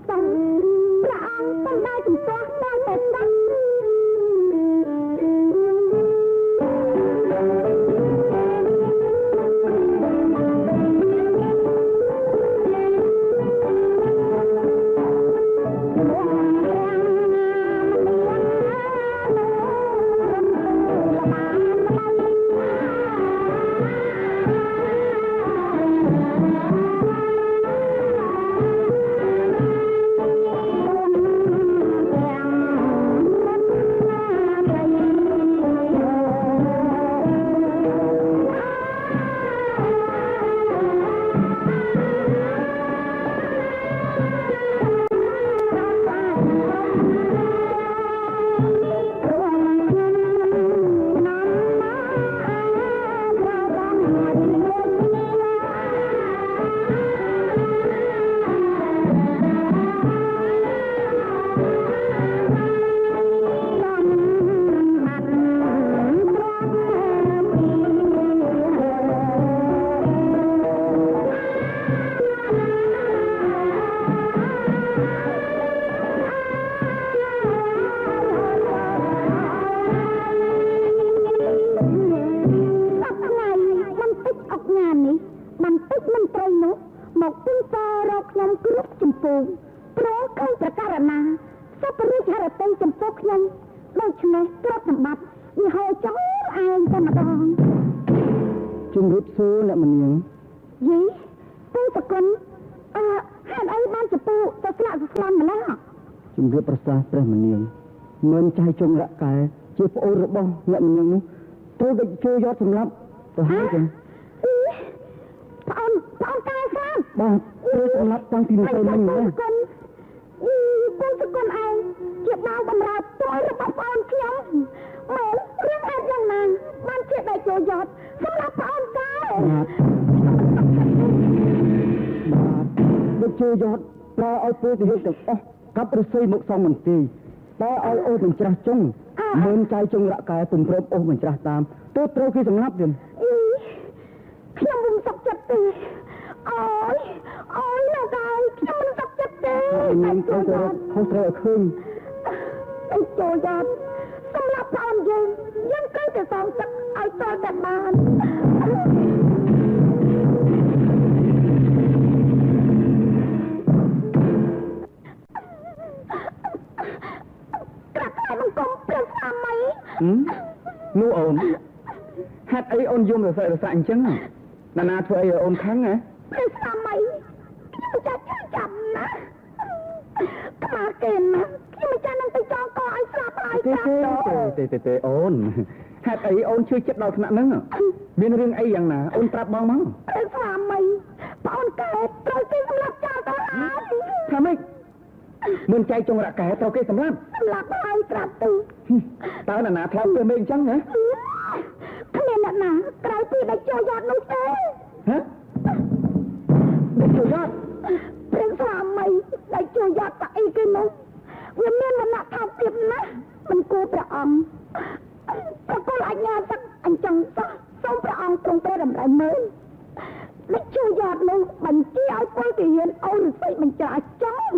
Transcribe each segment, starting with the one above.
សងព្រះអង្គសំដៅចំពោះតែតែស្ដេចជុំរកែជាប្អូនរបស់អ្នកម្នាក់នោះត្រូវដឹកជួយយកសម្លាប់ទៅហើយចឹងប្អូនកែស្លាប់បាទត្រូវសម្លាប់តាំងពីនៅទៅមិញណាពូសកុនឯងជាបាវបំរើតួរបស់ប្អូនខ្ញុំមើលរឿងអត់យ៉ាងណាបានជាដឹកជួយយកសម្លាប់ប្អូនកែបាទដឹកជួយយកប្រើឲ្យពូទៅយកទាំងអស់កັບរស័យមកសងមន្ទីរតែឲ្យអូបញ្ច្រាស់ចុងមិនចៃចុងរកកែពុំព្រមអូបញ្ច្រាស់តាមទើបត្រូវគេសម្លាប់ទៀតខ្ញុំមិនសុខចិត្តទេអូយលោកអើយខ្ញុំមិនសុខចិត្តទេខ្ញុំត្រូវទៅហោះត្រូវឲ្យឃើញទៅចូលយ៉ាត់សម្លាប់ប្អូនយើងត្រូវតែសងសឹកឲ្យតតែបាននោះអូនហេតុអីអូនយំរស័យរសាក់អញ្ចឹងណាធ្វើអីឲ្យអូនខឹងហ៎ព្រះស្វាមីខ្ញុំចាស់ចាំណាក្បាលគេណាខ្ញុំចាស់នឹងទៅចងកឲ្យស្លាប់ហើយទេអូនហេតុអីអូនជឿចិត្តដល់ថ្នាក់ហ្នឹងមានរឿងអីយ៉ាងណាអូនប្រាប់បងមកព្រះស្វាមីប្អូនកែត្រូវគេសម្លាប់ចោលទៅហើយថាម៉េចមិនចៃចុងរកែត្រូវគេសម្លាប់ហើយត្រាប់ទៅតើណាថ្លៃទៅមេអញ្ចឹងហ៎គ្មានអ្នកណាក្រៅពីដេចចូលយ៉ាត់នោះទេហ៎ដេចចូលយ៉ាត់ព្រះស្វាមីដេចចូលយ៉ាត់តែអីគេនោះវាមានវណ្ណៈថោកទាបណាស់មិនគួរព្រះអង្គប្រគល់អាជ្ញាទឹកអញ្ចឹងសោះសូមព្រះអង្គទ្រង់ព្រះតម្រៃមើលដេចចូលយ៉ាត់នោះបញ្ជាឲ្យពលទាហានអូនស្អីបញ្ជាចោល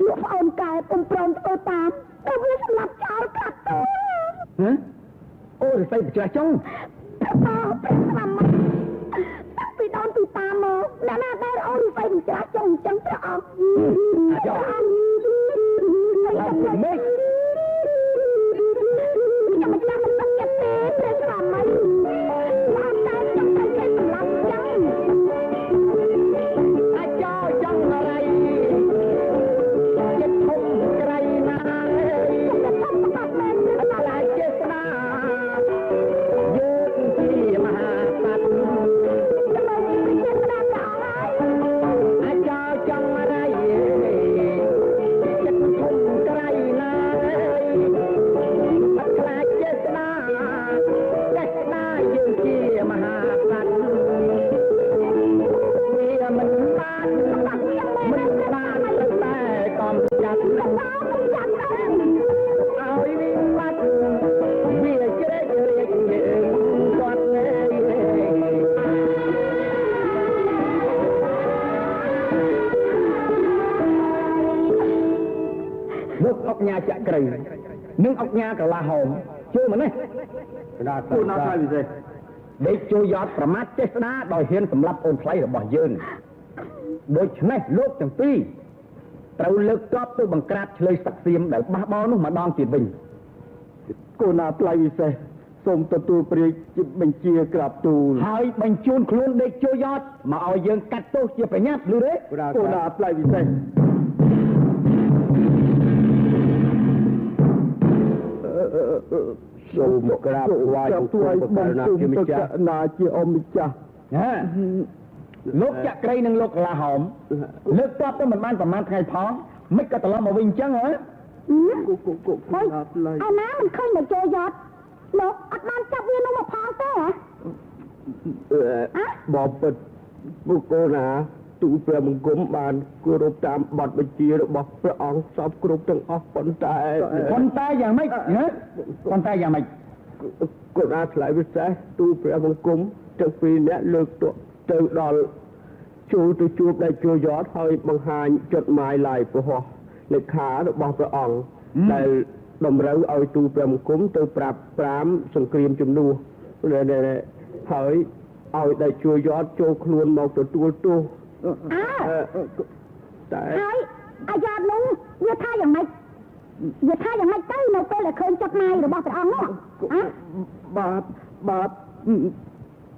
លោកប្អូនកែពុំព្រមធ្វើតាមតែវាសម្លាប់ចោលកាត់ទៅហ៎អូរស័យបញ្ជាចុងព្រះស្វាមីតាំងពីដើមពីតាមមកអ្នកណាដែលអូរស័យបញ្ជាចុងអញ្ចឹងព្រះអង្គយកឡើងមេឃខ្ញុំមិនចាំមិនចិត្តទេព្រះស្វាមីបានតែចង់ឲ្យគេសម្លាប់អញ្ចឹងអាចោចង់អីចិត្តធំក្រៃណាច លោកអុកញ៉ាចាក់ក្រៃនិងអុកញ៉ាកលាហោមជួយមកនេះគូណាថ្លៃពិសេសដេកជួយយត់ប្រមាថចេស្តាដោយហ៊ានសម្លាប់អូនថ្លៃរបស់យើងដូច្នេះលោកទាំងពីរត្រូវលើកទ័ពទៅបង្ក្រាបឆ្លើយសឹកសៀមដែលបះបោនោះម្ដងទៀតវិញគូណាថ្លៃពិសេសសូមទទួលព្រាយជាបញ្ជាក្រាបទូលហើយបញ្ជូនខ្លួនដេកជួយយត់មកឲ្យយើងកាត់ទោសជាប្រញាប់ឮទេគូណាថ្លៃពិសេសសូមក្រាបថ្វាយបង្គំបកណាជាម្ចាស់ណាជាអម្ចាស់លោកចក្រីនិងលោកកលាហោមលើកទ័ពទៅមិនបានប្រមាណថ្ងៃផងមិនក៏ត្រឡប់មកវិញអញ្ចឹងហ៎អាណាមិនឃើញមកចូលយត់លោកអត់បានចាប់វានោះមកផងទេហ៎បបិទ្ធបុគ្គលណាទូលព្រះបង្គំបានគោរពតាមបទបញ្ជារបស់ព្រះអង្គសពគ្រប់ទាំងអស់ប៉ុន្តែយ៉ាងម៉េចណាប៉ុន្តែយ៉ាងម៉េចគណៈថ្លៃវិសេសទូលព្រះបង្គំទាំងពីរអ្នកលើកទ័ពទៅដល់ចូលទៅជួបដៃជួយត់ហើយបង្ហាញចดหมายឡាយពហោះលេខារបស់ព្រះអង្គដែលតម្រូវឲ្យទូលព្រះបង្គំទៅប្រាប់ប្រាមសង្គ្រាមជំនួសហើយឲ្យដៃជួយត់ចូលខ្លួនមកទទួលទោសតែហើយអាយ៉ាតនោះវាថាយ៉ាងម៉េចទៅនៅពេលដែលឃើញចดหมายរបស់ព្រះអង្គនោះបាទ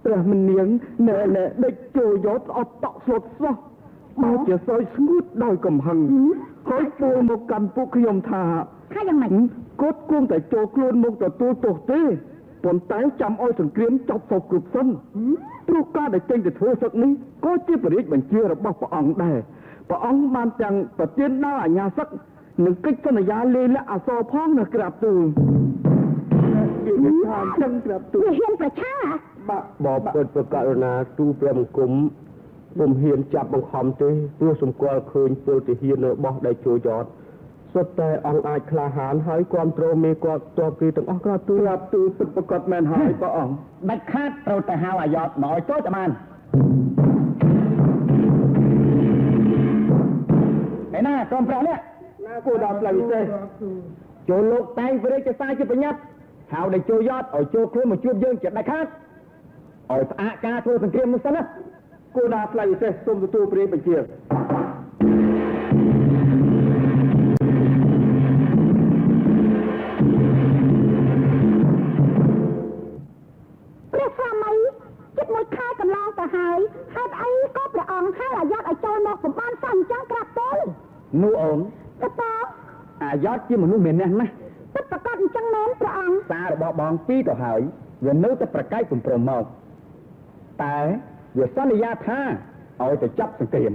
ព្រះមនាងណែដេកចូលយត់អត់តក់ស្លុតសោះមកជាសោយស្ងួតដោយកំហឹងហើយពួលមកកាន់ពួកខ្ញុំថាយ៉ាងម៉េចគាត់គួងតែចូលខ្លួនមកទទួលទោសទេប៉ុន្តែចាំឲ្យសង្គ្រាមចប់សពគ្រប់សិនព្រោះការដែលចេញទៅធ្វើសឹកនេះក៏ជាព្រះរាជបញ្ជារបស់ព្រះអង្គដែរព្រះអង្គបានទាំងប្រទានដល់អាញាសឹកនិងកិច្ចសន្យាលេលាក់អសរផងនៅក្រាបទូលវាថាចឹងក្រាបទូលហ៊ានប្រឆាំងបបិទ្ធប្រកាសណាទូលព្រះបង្គំពុំហ៊ានចាប់បង្ខំទេព្រោះសម្គាល់ឃើញពលទាហានរបស់ដៃជួយយត់សុទ្ធតែអង្គអាចក្លាហានហើយគ្រប់គ្រងមេគាត់តបគឺទាំងអស់ក្រាបទូលពិតប្រកបមែនហើយព្រះអង្គដាច់ខាតត្រូវតែហៅអាយ៉តមកឲ្យចូលតែបានឯណាក្រុមប្រាក់នេះណាគូដល់ផ្លូវពិសេសចូលលោកតែងព្រះរាជសារជាបញ្ញត្តិហៅដៃជួយយត់ឲ្យចូលខ្លួនមកជួបយើងជាដាច់ខាតឲ្យផ្អាកការធ្វើសង្គ្រាមនោះសិនណាគូដល់ផ្លូវពិសេសសូមទទួលព្រះបញ្ជាហើយហេតុអីក៏ព្រះអង្គហៅអាយ៉តឲ្យចូលមកសម្បានសោះអញ្ចឹងក្រាបទូលនោះអូនក៏អាយ៉តជាមនុស្សមានអ្នកណាស់ពិតប្រកបអញ្ចឹងមែនព្រះអង្គសាររបស់បងពីរទៅហើយវានៅតែប្រកែកព្រមមកតែវាសន្យាថាឲ្យទៅចាប់សង្គ្រាម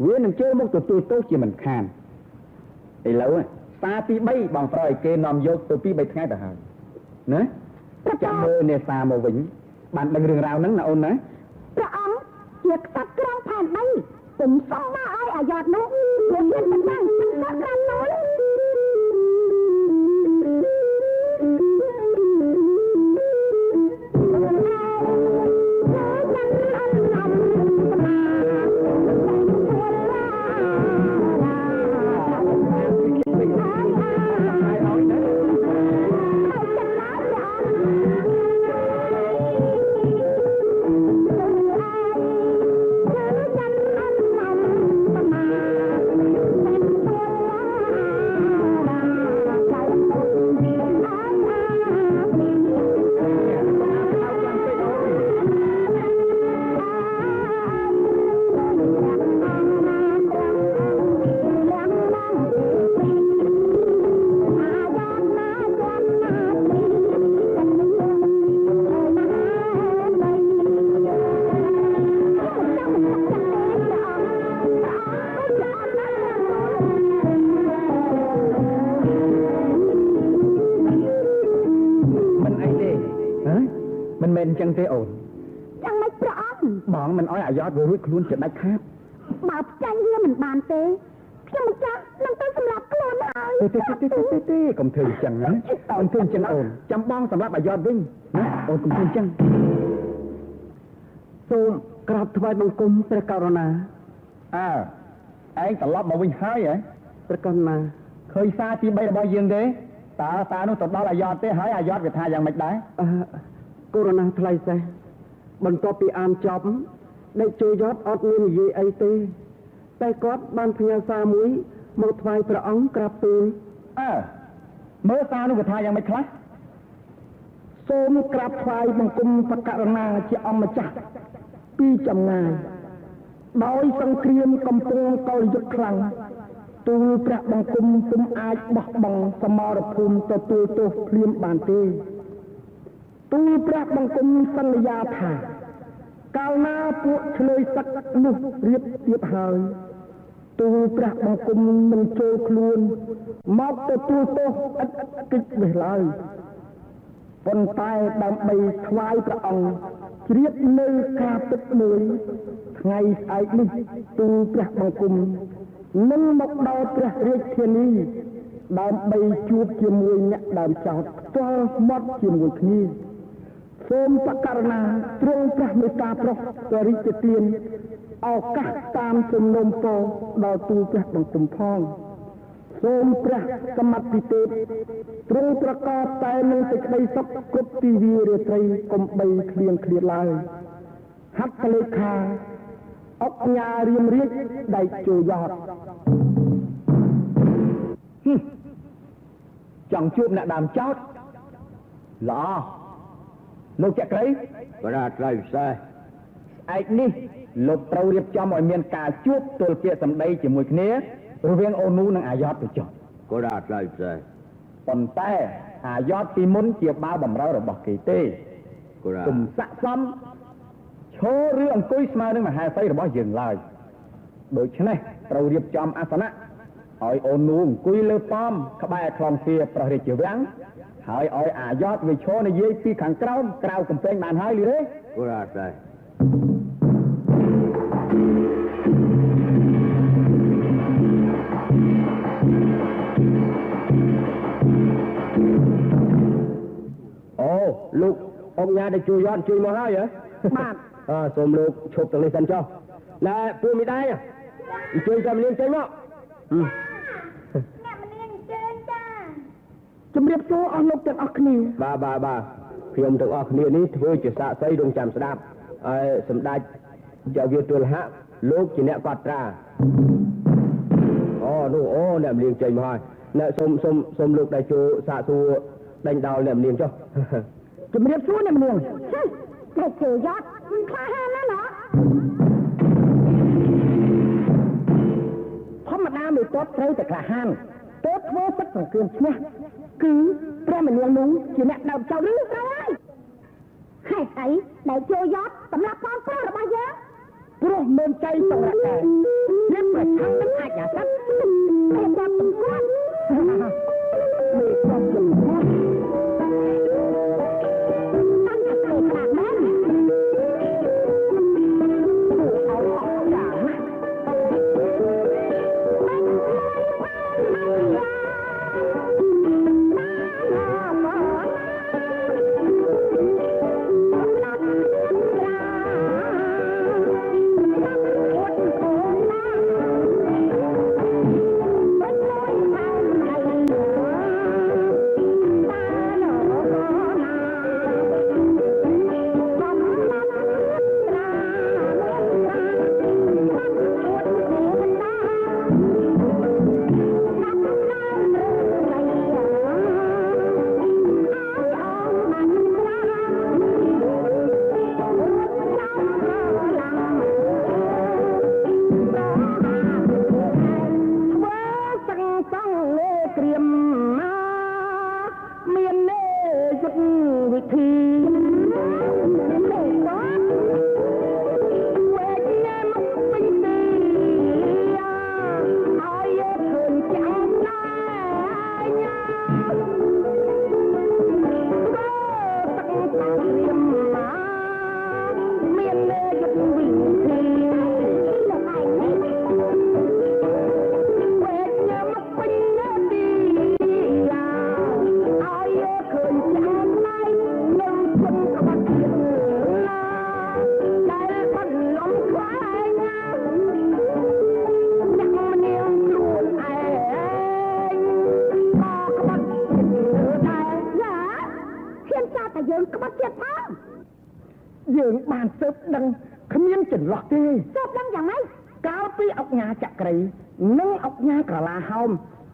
វានឹងចូលមកទទួលទោសជាមិនខានឥឡូវសារទី3បងប្រឲ្យគេនាំយកទៅពី3ថ្ងៃទៅហើយណាចាំមើលនេសាមកវិញបានដឹងរឿងរ៉ាវហ្នឹងណាអូនណាព្រះអង្គជាក្សត្រក្រងផែនដីពុំសមមកឲ្យអាយ៉តនោះលោកមានមិនដឹងស្កាត់នោះចឹងទេអូនយ៉ាងម៉េចព្រះអង្គបងមិនអោយអាយ៉តវារួចខ្លួនជាដាច់ខាតបើផ្ចាញ់វាមិនបានទេខ្ញុំមិនចាស់នឹងទៅសម្លាប់ខ្លួនហើយទេកុំធ្វើអញ្ចឹងណាកុំធ្វើអញ្ចឹងអូនចាំបងសម្លាប់អាយ៉តវិញណាអូនកុំធ្វើអញ្ចឹងសូមក្រាបថ្វាយបង្គំព្រះករុណាឯងត្រឡប់មកវិញហើយហ៎ព្រះករុណា เคยซาទី3របស់យើងទេតើសារនោះទៅដល់អាយ៉តទេហើយអាយ៉តវាថាយ៉ាងម៉េចដែរកូរ៉ូណាថ្លៃសេះបន្ទាប់ពីអានចប់ដេកជួយយត់អត់មាននិយាយអីទេតែគាត់បានផ្ញើសារមួយមកថ្វាយព្រះអង្គក្រាបទូលមើលសារនោះវាថាយ៉ាងម៉េចខ្លះសូមក្រាបថ្វាយបង្គំបករណាជាអម្ចាស់ពីចម្ងាយដោយសង្គ្រាមកំពុងកលយុទ្ធខ្លាំងទូលព្រះបង្គំពុំអាចបោះបង់សមរភូមិទទួលទោសភ្លាមបានទេទូលព្រះបង្គំសន្យាថាកាលណាពួកឆ្លើយសឹកនោះរៀបទៀតហើយទូលព្រះបង្គំមិនចូលខ្លួនមកទទួលទោសឥតគិតនេះឡើយប៉ុន្តែដើម្បីថ្វាយព្រះអង្គជ្រាបនៅការពិតមួយថ្ងៃស្អែកនេះទូលព្រះបង្គំនឹងមកដល់ព្រះរាជធានីដើម្បីជួបជាមួយអ្នកដើមចោតផ្ទាល់មាត់ជាមួយគ្នាសូមបករណាទ្រង់ព្រះមេត្តាប្រោសព្រះរាជទានឱកាសតាមសំណូមពរដល់ទូលព្រះបង្គំផងសូមព្រះសមត្ថពិទេពទ្រង់ប្រកបតែនឹងសេចក្តីសុខគ្រប់ទីវារាត្រីកុំបីឃ្លៀងឃ្លាតឡើយហត្ថលេខាអុកញ៉ារៀមរាជដៃជូយតចង់ជួបអ្នកដើមចោតល្អលោកចក្រីប្រាថ្នាពិសេសស្អែកនេះលោកត្រូវរៀបចំឲ្យមានការជួបទល់ពាក្យសម្ដីជាមួយគ្នារវាងអូនូនិងអាយ៉តទៅចុះក៏đãថ្លៃពិសេសប៉ុន្តែអាយ៉តពីមុនជាបាវបំរើរបស់គេទេគុំស័កសមឈរឬអង្គុយស្មើនឹងមហាសីរបស់យើងឡើយដូច្នេះត្រូវរៀបចំអាសនៈឲ្យអូនូអង្គុយលើប៉មក្បែរខ្លងទ្វារព្រះរាជវាំងហើយឲ្យអាយ៉តវាឈរនិយាយពីខាងក្រោមក្រៅកំពែងបានហើយលីទេក៏đãថ្លៃអូលោកអង្គញាដែលជួយយត់ជួយមកហើយហ៎បាទសូមលោកឈប់ទាំងនេះសិនចុះណែពួកមីដែរជួយចាំនាងចេញមកអ្នកម្នាងជើញចាជំរាបសួរអស់លោកទាំងអស់គ្នាបាទខ្ញុំទាំងអស់គ្នានេះធ្វើជាសាក្សីរងចាំស្ដាប់ហើយសម្ដេចយកវាទល់ហៈលោកជាអ្នកកត់ត្រានោះអ្នកម្នាងចេញមកហើយណែសូមលោកដែលចូលសាកសួរដេញដោលអ្នកម្នាងចុះជំរាបសួរអ្នកម្នាងតែជឿយត់ខ្លាហានណាស់ធម្មតាមេតបត្រូវតែក្លាហានទើបធ្វើសិទ្ធិសង្គ្រាមឈ្នះគឺព្រះម្នាងនោះជាអ្នកដើមចោលឬត្រូវហើយហេតុអីដែលជឿយត់សម្រាប់ផងប្រុសរបស់យើងព្រោះមានចៃសម្រាប់តែអ្នកប្រឆាំងនឹងអាចអាស័ក្តិតែគាត់ទំគាត់មេគាត់ទំគាត់ យើងបានស៊ើបដឹងគ្មានចន្លោះទេស៊ើបដឹងយ៉ាងម៉េចកាលពីអង្គញាចក្រីនិងអង្គញាក្រឡាហោម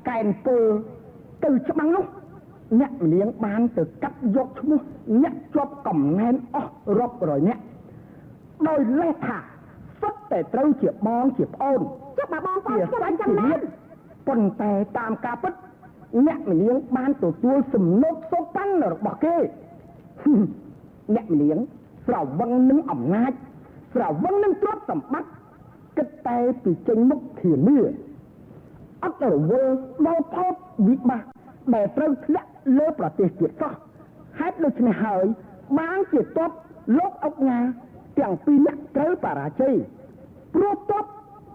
កែនពលទៅច្បាំងនោះអ្នកម្នាងបានទៅកាត់យកឈ្មោះអ្នកជាប់កំណែនអស់រាប់រយអ្នកដោយលេសថាសុទ្ធតែត្រូវជាបងជាប្អូនចាប់បងប្អូនខ្ញុំចំណែនប៉ុន្តែតាមការពិតអ្នកម្នាងបានទទួលសំណុកសូប៉ាន់របស់គេអ្នកម្នាងស្រវឹងនឹងអំណាចស្រវឹងនឹងទ្រព្យសម្បត្តិគិតតែពីចេញមុខធានាអត់រវល់ដល់ផលវិបាកដែលត្រូវធ្លាក់លើប្រទេសទៀតសោះហេតុដូច្នេះហើយបានជាតបលោកអង្គញាទាំងពីរនាក់ត្រូវបរាជ័យព្រោះតប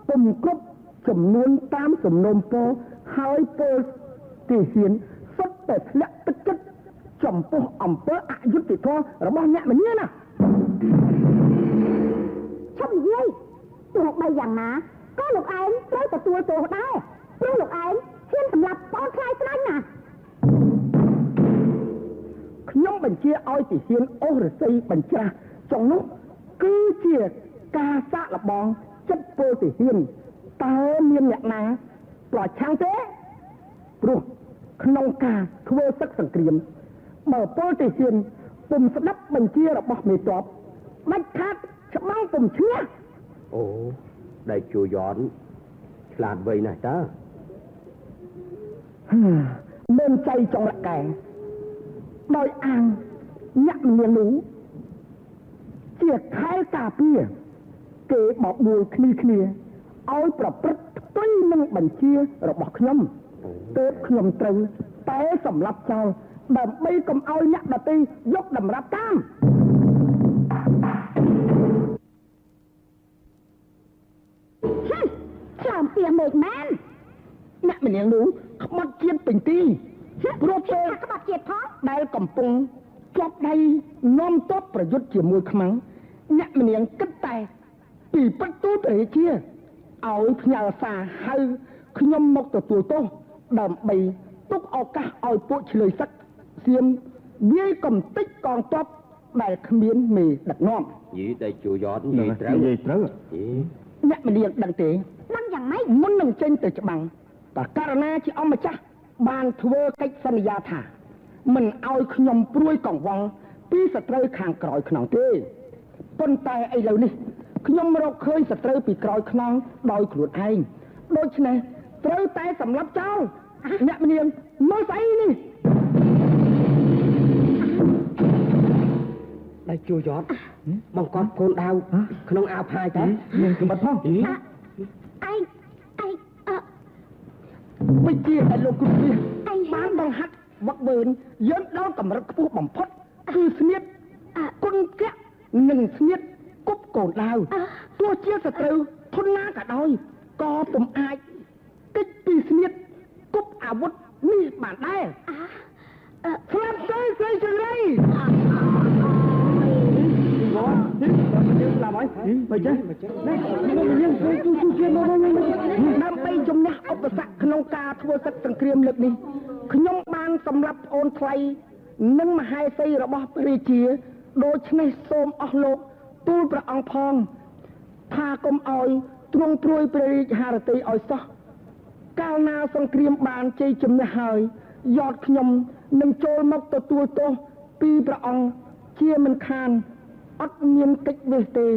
ពុំគ្រប់ចំនួនតាមសំណុំពរហើយពលទីហ៊ានសុទ្ធតែធ្លាក់ទឹកចិត្តចំពោះអំពើអយុត្តិធម៌របស់អ្នកម្នាណាឈប់និយាយទោះបីយ៉ាងណាក៏លោកឯងត្រូវទទួលទោសដែរព្រោះលោកឯងហ៊ានសម្លាប់បងថ្លៃស្ដាយណាខ្ញុំបញ្ជាឲ្យទីហ៊ានអូសរស័យបញ្ច្រាស់ចុងនោះគឺជាការសាកល្បងចិត្តពលទីហ៊ានតើមានអ្នកណាប្រឆាំងទេព្រោះក្នុងការធ្វើសឹកសង្គ្រាមបើពលទីហ៊ានពុំស្ដាប់បញ្ជារបស់មេតបដាច់ខាតច្បាំងពុំឈ្នះអូដៃជួយ៉នឆ្លាតវៃណាស់តើមានใจចង់រកែដោយអាងញាក់មាននោះជាខែលការពារគេបបួលគ្នាឲ្យប្រព្រឹត្តផ្ទុយនឹងបញ្ជារបស់ខ្ញុំទើបខ្ញុំត្រូវតែសម្លាប់ចោលដើម្បីកុំឲ្យអ្នកដទៃយកតម្រាប់តាមចាំពីមេឃមែនអ្នកម្នាងនោះក្បត់ជាតិពេញទីព្រោះពេលក្បត់ជាតិផងដែលកំពុងជាប់ដៃនាំទ័ពប្រយុទ្ធជាមួយខ្មាំងអ្នកម្នាងគិតតែពីពិតទូតរាជាឲ្យផ្ញើសារហៅខ្ញុំមកទទួលទោសដើម្បីទុកឱកាសឲ្យពួកឆ្លើយសឹកសៀមវាយកំទេចកងទ័ពដែលគ្មានមេដឹកនាំយីតែជួយ៉ននិយាយត្រូវអ្នកម្នាងដឹងទេដឹងយ៉ាងម៉េចមុននឹងចេញទៅច្បាំងតើករណីជាអម្ចាស់បានធ្វើកិច្ចសន្យាថាមិនឲ្យខ្ញុំព្រួយកង្វល់ពីសត្រូវខាងក្រោយខ្នងទេប៉ុន្តែឥឡូវនេះខ្ញុំរកឃើញសត្រូវពីក្រោយខ្នងដោយខ្លួនឯងដូច្នេះត្រូវតែសម្លាប់ចោលអ្នកម្នាងមើលស្អីនេះដៃជួយ៉នបង្កប់កូនដាវក្នុងអាវផាយតើមានសម្បត្តិផងឯងវិជាតែលោកគ្រូនេះបានបង្ហាត់វឹកវើយើងដល់កម្រិតខ្ពស់បំផុតគឺស្នៀតគុណកៈនិងស្នៀតគប់កូនដាវទោះជាសត្រូវធនណាក៏ដោយក៏ពុំអាចកិច្ចពីស្នៀតគប់អាវុធនេះបានដែរស្លាប់ទៅស្រីជង្រៃយើងlàm ơi bây giờដើម្បីជំនះឧបសគ្គក្នុងការធ្វើសឹកសង្គ្រាមលើកនេះខ្ញុំបានសម្លាប់អូនថ្លៃនិងមហេសីរបស់ព្រះរាជាដូច្នេះសូមអស់លោកទូលព្រះអង្គផងថាកុំឲ្យទ្រង់ព្រួយព្រះរាជហឫទ័យឲ្យសោះកាលណាសង្គ្រាមបានជ័យជំនះហើយយអดខ្ញុំនឹងចូលមកទទួលទោសពីព្រះអង្គជាមិនខានអត់មានកិច្ចវេះទេ